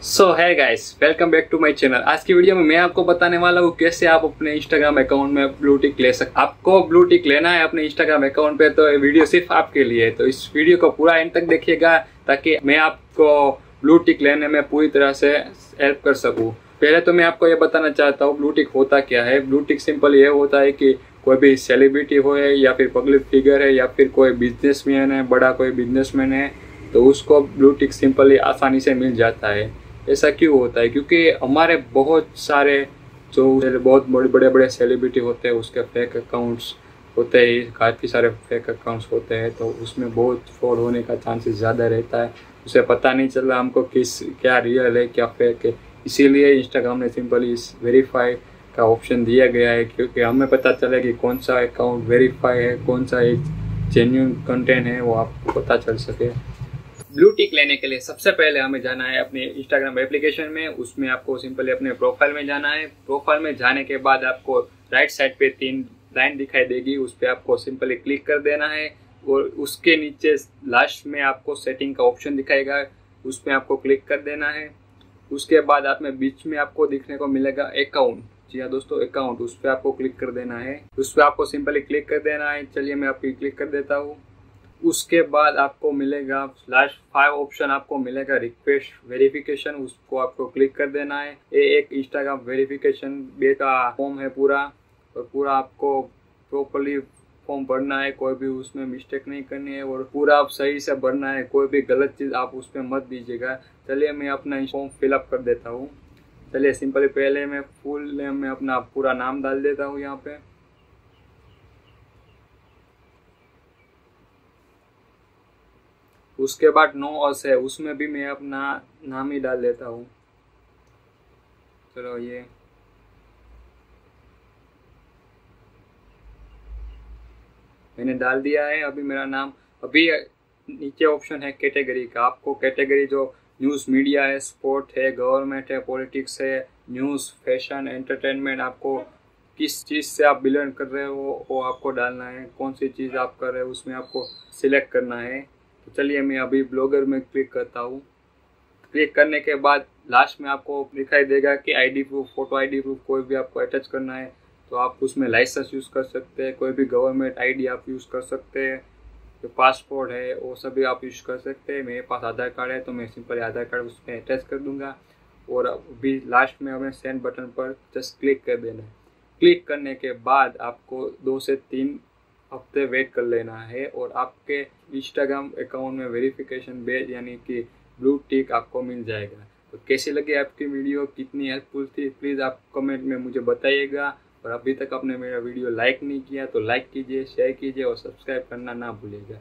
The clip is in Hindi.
So hi guys, welcome back to my channel. आज की वीडियो में मैं आपको बताने वाला हूँ कैसे आप अपने इंस्टाग्राम अकाउंट में ब्लू टिक ले सकते। आपको ब्लू टिक लेना है अपने इंस्टाग्राम अकाउंट पे, तो ये वीडियो सिर्फ आपके लिए है। तो इस वीडियो को पूरा एंड तक देखिएगा ताकि मैं आपको ब्लू टिक लेने में पूरी तरह से हेल्प कर सकूँ। पहले तो मैं आपको ये बताना चाहता हूँ ब्लू टिक होता क्या है। ब्लू टिक सिंपल ये होता है कि कोई भी सेलिब्रिटी हो या फिर पब्लिक फिगर है या फिर कोई बिजनेसमैन है, बड़ा कोई बिजनेसमैन है, तो उसको ब्लू टिक सिंपली आसानी से मिल जाता है। ऐसा क्यों होता है? क्योंकि हमारे बहुत सारे जो बहुत बड़े बड़े सेलिब्रिटी होते हैं उसके फेक अकाउंट्स होते हैं, काफ़ी सारे फेक अकाउंट्स होते हैं, तो उसमें बहुत फ्रॉड होने का चांसेस ज़्यादा रहता है। उसे पता नहीं चल रहा हमको क्या रियल है क्या फेक है। इसीलिए इंस्टाग्राम ने सिंपली इस वेरीफाई का ऑप्शन दिया गया है, क्योंकि हमें पता चले कि कौन सा अकाउंट वेरीफाई है, कौन सा एक जेन्युइन कंटेंट है, वो आपको पता चल सके। ब्लू टिक लेने के लिए सबसे पहले हमें जाना है अपने इंस्टाग्राम एप्लीकेशन में। उसमें आपको सिंपली अपने प्रोफाइल में जाना है। प्रोफाइल में जाने के बाद आपको राइट साइड पे 3 लाइन दिखाई देगी, उस पर आपको सिंपली क्लिक कर देना है। और उसके नीचे लास्ट में आपको सेटिंग का ऑप्शन दिखाएगा, उसमें आपको क्लिक कर देना है। उसके बाद आप में बीच में आपको दिखने को मिलेगा अकाउंट। जी हाँ दोस्तों, अकाउंट, उस पर आपको क्लिक कर देना है। उस पर आपको सिंपली क्लिक कर देना है। चलिए मैं आपकी क्लिक कर देता हूँ। उसके बाद आपको मिलेगा लास्ट 5 ऑप्शन आपको मिलेगा रिक्वेस्ट वेरिफिकेशन, उसको आपको क्लिक कर देना है। ये एक इंस्टाग्राम वेरिफिकेशन बे का फॉर्म है पूरा, और पूरा आपको प्रॉपर्ली फॉर्म भरना है, कोई भी उसमें मिस्टेक नहीं करनी है और पूरा आप सही से भरना है, कोई भी गलत चीज़ आप उसमें मत दीजिएगा। चलिए मैं अपना फॉर्म फिलअप कर देता हूँ। चलिए सिंपली पहले मैं फुल नेम में अपना पूरा नाम डाल देता हूँ यहाँ पे। उसके बाद नो अस है, उसमें भी मैं अपना नाम ही डाल देता हूँ। चलो ये मैंने डाल दिया है अभी मेरा नाम। अभी नीचे ऑप्शन है कैटेगरी का। आपको कैटेगरी जो न्यूज़ मीडिया है, स्पोर्ट है, गवर्नमेंट है, पॉलिटिक्स है, न्यूज़, फैशन, एंटरटेनमेंट, आपको किस चीज़ से आप बिलोंग कर रहे हो वो आपको डालना है। कौन सी चीज़ आप कर रहे हो उसमें आपको सिलेक्ट करना है। तो चलिए मैं अभी ब्लॉगर में क्लिक करता हूँ। क्लिक करने के बाद लास्ट में आपको दिखाई देगा कि ID proof, photo ID proof कोई भी आपको अटैच करना है, तो आप उसमें लाइसेंस यूज़ कर सकते हैं, कोई भी गवर्नमेंट आईडी आप यूज़ कर सकते हैं, जो पासपोर्ट है वो सभी आप यूज़ कर सकते हैं। मेरे पास आधार कार्ड है तो मैं सिंपली आधार कार्ड उसमें अटैच कर दूंगा। और अभी लास्ट में हमें सेंड बटन पर जस्ट क्लिक कर देना है। क्लिक करने के बाद आपको 2 से 3 हफ्ते वेट कर लेना है और आपके इंस्टाग्राम अकाउंट में वेरिफिकेशन बेज यानी कि ब्लू टिक आपको मिल जाएगा। तो कैसी लगी आपकी वीडियो, कितनी हेल्पफुल थी, प्लीज़ आप कमेंट में मुझे बताइएगा। और अभी तक आपने मेरा वीडियो लाइक नहीं किया तो लाइक कीजिए, शेयर कीजिए और सब्सक्राइब करना ना भूलिएगा।